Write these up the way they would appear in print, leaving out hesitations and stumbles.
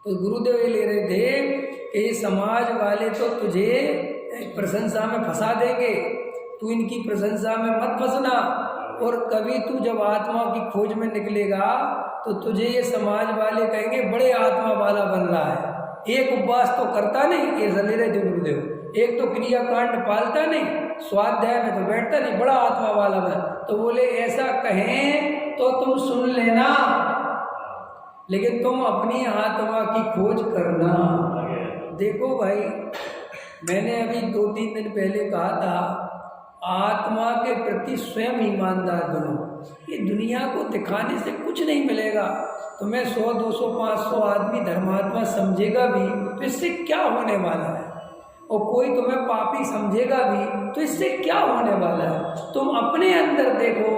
तो गुरुदेव ये ले रहे थे कि ये समाज वाले तो तुझे प्रशंसा में फंसा देंगे, तू इनकी प्रशंसा में मत फंसना। और कभी तू जब आत्मा की खोज में निकलेगा तो तुझे ये समाज वाले कहेंगे बड़े आत्मा वाला बन रहा है, एक उपवास तो करता नहीं, ये ले रहे थे गुरुदेव, एक तो क्रियाकांड पालता नहीं, स्वाध्याय में तो बैठता नहीं, बड़ा आत्मा वाला बन। तो बोले ऐसा कहें तो तुम सुन लेना, लेकिन तुम अपनी आत्मा की खोज करना। देखो भाई, मैंने अभी 2-3 दिन पहले कहा था, आत्मा के प्रति स्वयं ईमानदार बनो। ये दुनिया को दिखाने से कुछ नहीं मिलेगा। तुम्हें 100, 200, 500 आदमी धर्मात्मा समझेगा भी तो इससे क्या होने वाला है, और कोई तुम्हें पापी समझेगा भी तो इससे क्या होने वाला है। तुम अपने अंदर देखो,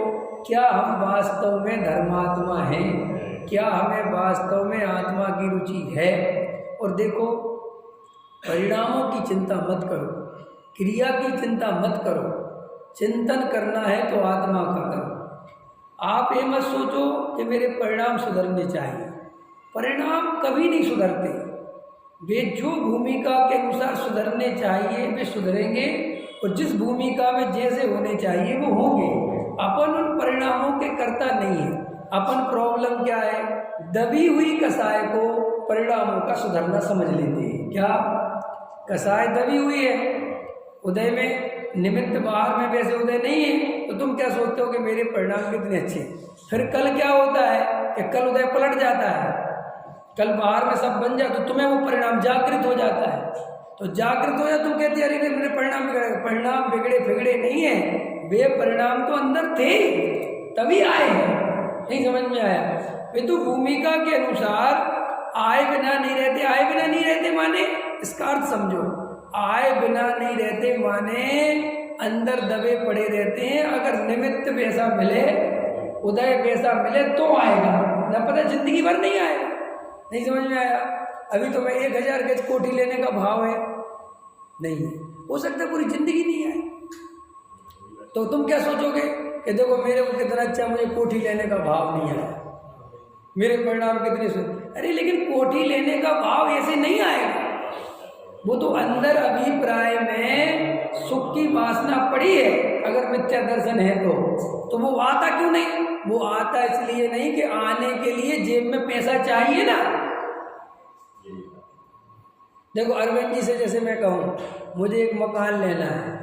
क्या हम वास्तव में धर्मात्मा हैं, क्या हमें वास्तव में आत्मा की रुचि है। और देखो, परिणामों की चिंता मत करो, क्रिया की चिंता मत करो, चिंतन करना है तो आत्मा का करो। आप ये मत सोचो कि मेरे परिणाम सुधरने चाहिए, परिणाम कभी नहीं सुधरते। वे जो भूमिका के अनुसार सुधरने चाहिए वे सुधरेंगे, और जिस भूमिका में जैसे होने चाहिए वो होंगे। अपन उन परिणामों के कर्ता नहीं है। अपन प्रॉब्लम क्या है, दबी हुई कसाय को परिणामों का सुधरना समझ लेते हैं। क्या कसाय दबी हुई है, उदय में निमित्त बाहर में वैसे उदय नहीं है, तो तुम क्या सोचते हो कि मेरे परिणाम कितने अच्छे। फिर कल क्या होता है कि कल उदय पलट जाता है, कल बाहर में सब बन जाए तो तुम्हें वो परिणाम जागृत हो जाता है। तो जागृत हो जाए तुम कहते अरे मेरे परिणाम बिगड़े। परिणाम बिगड़े फिगड़े नहीं है, वे परिणाम तो अंदर थे तभी आए हैं। नहीं समझ में आया? वे तो भूमिका के अनुसार आए बिना नहीं रहते। आए बिना नहीं रहते माने इसका अर्थ समझो, आए बिना नहीं रहते माने अंदर दबे पड़े रहते हैं। अगर निमित्त वैसा मिले, उदय वैसा मिले तो आएगा, न पता जिंदगी भर नहीं आएगा। नहीं समझ में आया? अभी तो मैं 1000 गज कोठी लेने का भाव है नहीं है, हो सकता है पूरी जिंदगी नहीं आए। तो तुम क्या सोचोगे कि देखो मेरे को कितना अच्छा, मुझे कोठी लेने का भाव नहीं आया, मेरे परिणाम कितने सुन। अरे लेकिन कोठी लेने का भाव ऐसे नहीं आएगा, वो तो अंदर अभिप्राय में सुख की वासना पड़ी है। अगर मिथ्या दर्शन है तो वो आता क्यों नहीं? वो आता इसलिए नहीं कि आने के लिए जेब में पैसा चाहिए ना। देखो अरविंद जी से जैसे मैं कहूँ मुझे एक मकान लेना है,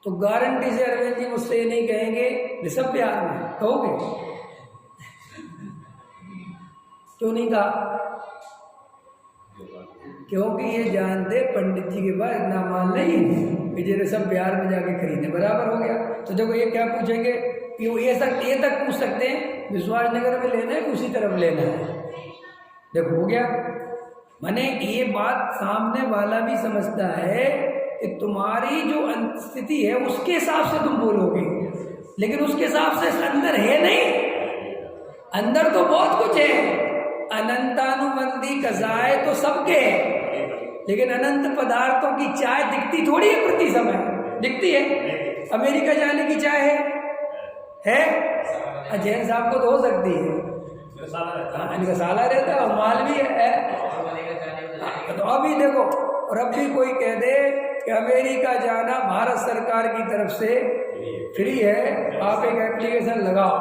तो गारंटी से अरविंद जी मुझसे ये नहीं कहेंगे ऋषभ प्यार में कहोगे? क्यों नहीं कहा? क्योंकि ये जानते पंडित जी के पास इतना माल नहीं कि जे सब बिहार में जाके खरीदे, बराबर हो गया। तो देखो ये क्या पूछेंगे कि वो ये तक पूछ सकते हैं विश्वास नगर में लेना है कि उसी तरफ लेना है। देखो हो गया। माने ये बात सामने वाला भी समझता है कि तुम्हारी जो स्थिति है उसके हिसाब से तुम बोलोगे, लेकिन उसके हिसाब से अंदर है नहीं। अंदर तो बहुत कुछ है, अनंतानुबंधी कसाय तो सबके है, लेकिन अनंत पदार्थों की चाय दिखती थोड़ी है प्रति समय, दिखती है। अमेरिका जाने की चाय है? जैन साहब को तो हो सकती है, इनका साला रहता है और माल भी है। तो अभी देखो, और अब भी कोई कह दे कि अमेरिका जाना भारत सरकार की तरफ से फ्री है, आप एक एप्लीकेशन लगाओ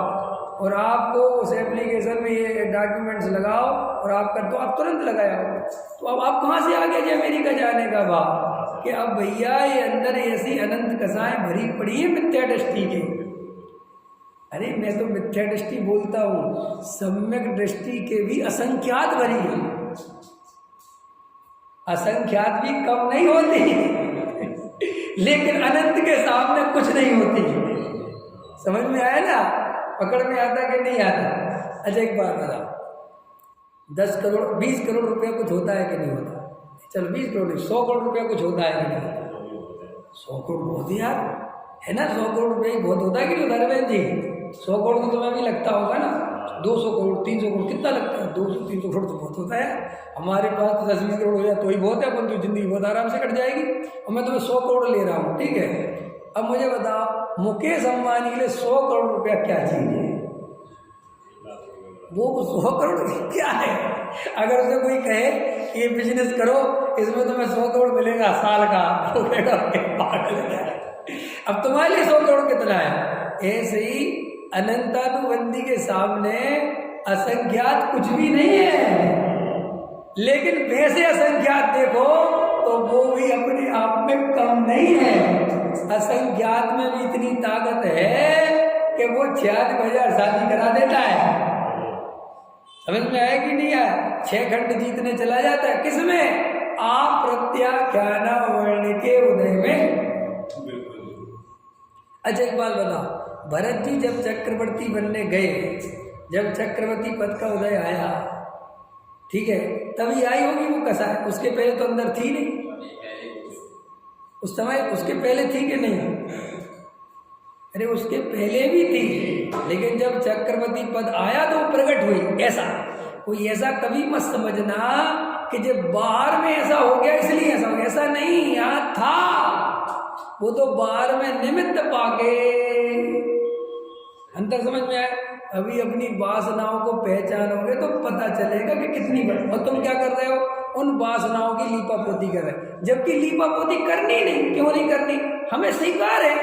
और आपको उस एप्लीकेशन में ये डॉक्यूमेंट्स लगाओ और आप कर दो, आप तुरंत लगाया। तो अब आप कहाँ से आ गए जो अमेरिका जाने का भाव? कि अब भैया ये अंदर ऐसी अनंत कसाएं भरी पड़ी है मिथ्या दृष्टि के। अरे मैं तो मिथ्या दृष्टि बोलता हूँ, सम्यक दृष्टि के भी असंख्यात भरी है, असंख्यात भी कम नहीं होती लेकिन अनंत के सामने कुछ नहीं होती। समझ में आया ना? पकड़ में आता कि नहीं आता? अच्छा एक बात बता, 10 करोड़ 20 करोड़ रुपया कुछ होता है कि नहीं होता? चलो 20 करोड़ नहीं, 100 करोड़ रुपया कुछ होता है कि नहीं होता? 100 करोड़ बहुत यार है ना, 100 करोड़ रुपया ही बहुत होता है कि नहीं धर्मेंद्र जी? 100 करोड़ तो तुम्हें भी लगता होगा ना, 200 करोड़ 300 करोड़ कितना लगता है? 200-300 करोड़ तो बहुत होता है। हमारे पास तो 10-20 करोड़ हो जाए तो ही बहुत है, अपन तो जिंदगी बहुत आराम से कट जाएगी। और मैं तुम्हें 100 करोड़ ले रहा हूँ, ठीक है? अब मुझे बताओ मुकेश अंबानी के लिए 100 करोड़ रुपया क्या चीज है? वो 100 करोड़ क्या है? अगर उसे कोई कहे कि ये बिजनेस करो, इसमें तुम्हें 100 करोड़ मिलेगा साल का, वो कहेगा पागल है। अब तुम्हारे लिए 100 करोड़ कितना है? ऐसे ही अनंतानुबंदी के सामने असंख्यात कुछ भी नहीं है, लेकिन वैसे असंख्यात देखो तो वो भी अपने आप में कम नहीं है। असंख्यात में भी इतनी ताकत है कि वो 96,000 शादी करा देता है। समझ में आया कि नहीं आया? 6 खंड जीतने चला जाता है, किसमें? अप्रत्याख्यान वर्ण के उदय में। अच्छा एक बात बताओ, भरत जी जब चक्रवर्ती बनने गए, जब चक्रवर्ती पद का उदय आया, ठीक है, तभी आई होगी वो कसा है, उसके पहले तो अंदर थी नहीं, उस समय उसके पहले थी कि नहीं? अरे उसके पहले भी थी, लेकिन जब चक्रवर्ती पद आया तो वो प्रकट हुई। ऐसा कोई ऐसा कभी मत समझना कि जब बाहर में ऐसा हो गया इसलिए ऐसा हो गया, ऐसा नहीं, यहाँ था वो तो बाहर में निमित्त पाके। अंतर समझ में आया? अभी अपनी वासनाओं को पहचानोगे तो पता चलेगा कि कितनी बड़ी। और तुम क्या कर रहे हो? उन वासनाओं की लीपापोती कर रहे, जबकि लीपापोती करनी नहीं। क्यों नहीं करनी? हमें स्वीकार है,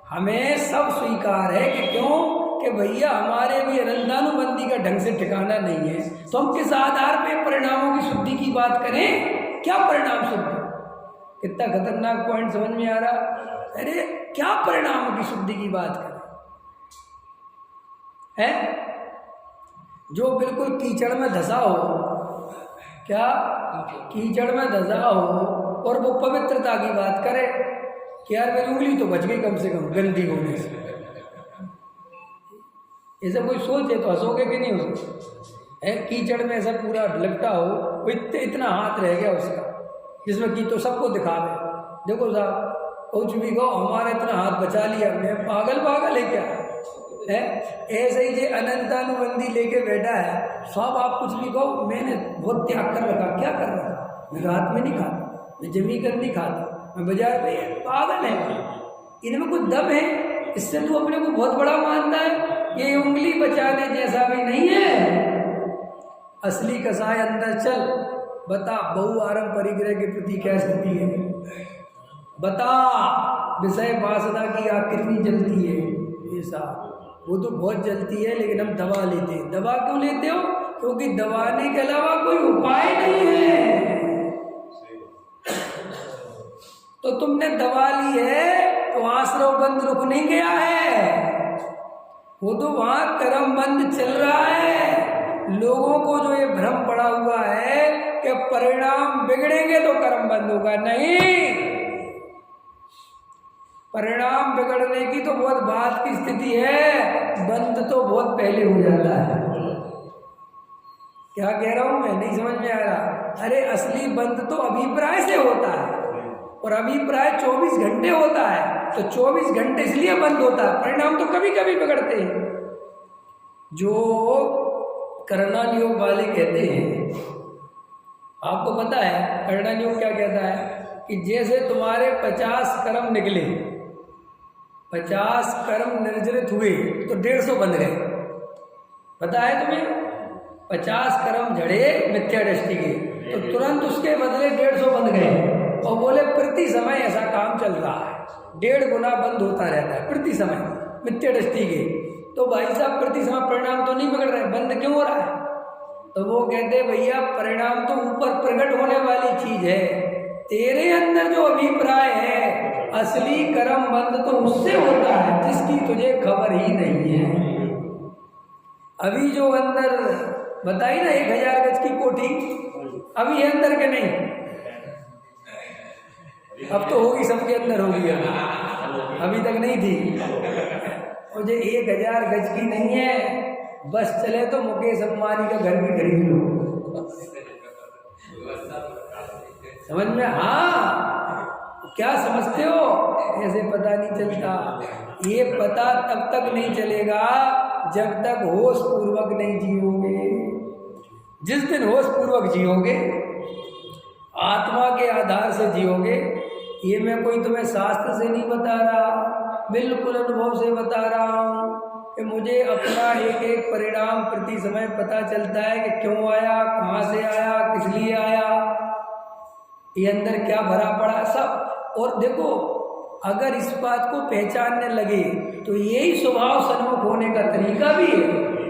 हमें सब स्वीकार है कि क्यों कि भैया हमारे भी अनंतानुबंदी का ढंग से ठिकाना नहीं है, तो हम किस आधार पे परिणामों की शुद्धि की बात करें? क्या परिणाम शुद्धि? कितना खतरनाक पॉइंट समझ में आ रहा? अरे क्या परिणामों की शुद्धि की बात करें है? जो बिल्कुल कीचड़ में धसा हो, क्या कीचड़ में धसा हो और वो पवित्रता की बात करे कि यार मेरी उंगली तो बच गई कम से कम गंदी होने से, ऐसा कोई सोचे तो हंसोगे कि नहीं हंसोगे? है कीचड़ में ऐसा पूरा लपटा हो, वो इतना हाथ रह गया उसका जिसमें की तो सबको दिखा दे, देखो साहब कुछ भी कहो हमारा इतना हाथ बचा लिया हमने, पागल पागल है क्या है? ऐसे ही जो अनंतानुबंदी लेके बैठा है, सब आप कुछ भी कहो मैंने बहुत त्याग कर रखा, क्या कर रखा? मैं रात में नहीं खाता, मैं जमी कर नहीं खाता, मैं बाजार में, पागल है, इनमें कुछ दम है? इससे तू अपने को बहुत बड़ा मानता है? ये उंगली बचाने जैसा भी नहीं है। असली कसाय अंदर चल, बता बहु आरंभ परिग्रह के प्रति क्या स्थिति है, बता विषय वासना की आग कितनी जलती है? ऐसा वो तो बहुत जलती है, लेकिन हम दबा लेते हैं। दबा क्यों लेते हो? क्योंकि दबाने के अलावा कोई उपाय नहीं है। तो तुमने दबा ली है तो आश्रव बंद रुक नहीं गया है, वो तो वहां कर्म बंद चल रहा है। लोगों को जो ये भ्रम पड़ा हुआ है कि परिणाम बिगड़ेंगे तो कर्म बंद होगा, नहीं, परिणाम बिगड़ने की तो बहुत बात की स्थिति है, बंद तो बहुत पहले हो जाता है। क्या कह रहा हूं मैं? नहीं समझ में आ रहा? अरे असली बंद तो अभिप्राय से होता है, और अभिप्राय 24 घंटे होता है, तो 24 घंटे इसलिए बंद होता है, परिणाम तो कभी कभी बिगड़ते हैं। जो कर्णन योग वाले कहते हैं, आपको पता है कर्णन योग क्या कहता है? कि जैसे तुम्हारे 50 कर्म निकले, 50 कर्म निर्जरित हुए तो 150 बन गए, पता है तुम्हें? 50 कर्म झड़े मिथ्या दृष्टि के, तो तुरंत उसके बदले 150 बन गए। और बोले प्रति समय ऐसा काम चल रहा है, 1.5 गुना बंद होता रहता है प्रति समय मिथ्या दृष्टि के। तो भाई साहब प्रति समय परिणाम तो नहीं बिगड़ रहे, बंद क्यों हो रहा है? तो वो कहते भैया परिणाम तो ऊपर प्रकट होने वाली चीज है, तेरे अंदर जो अभिप्राय है असली कर्म बंद तो उससे होता है जिसकी तुझे खबर ही नहीं है। अभी जो अंदर बताई ना 1000 गज की कोठी, अभी है अंदर के नहीं? अब तो होगी, सबके अंदर होगी, अभी तक नहीं थी। और जो 1000 गज की नहीं है, बस चले तो मुकेश अंबानी का घर भी खरीद लो, समझ में? हाँ, क्या समझते हो? ऐसे पता नहीं चलता। ये पता तब तक नहीं चलेगा जब तक होश पूर्वक नहीं जियोगे। जिस दिन होश पूर्वक जियोगे, आत्मा के आधार से जियोगे, ये मैं कोई तुम्हें शास्त्र से नहीं बता रहा, बिल्कुल अनुभव से बता रहा हूँ, कि मुझे अपना एक एक परिणाम प्रति समय पता चलता है कि क्यों आया, कहाँ से आया, किस लिए आया, ये अंदर क्या भरा पड़ा सब। और देखो अगर इस बात को पहचानने लगे तो यही स्वभाव सन्मुख होने का तरीका भी है।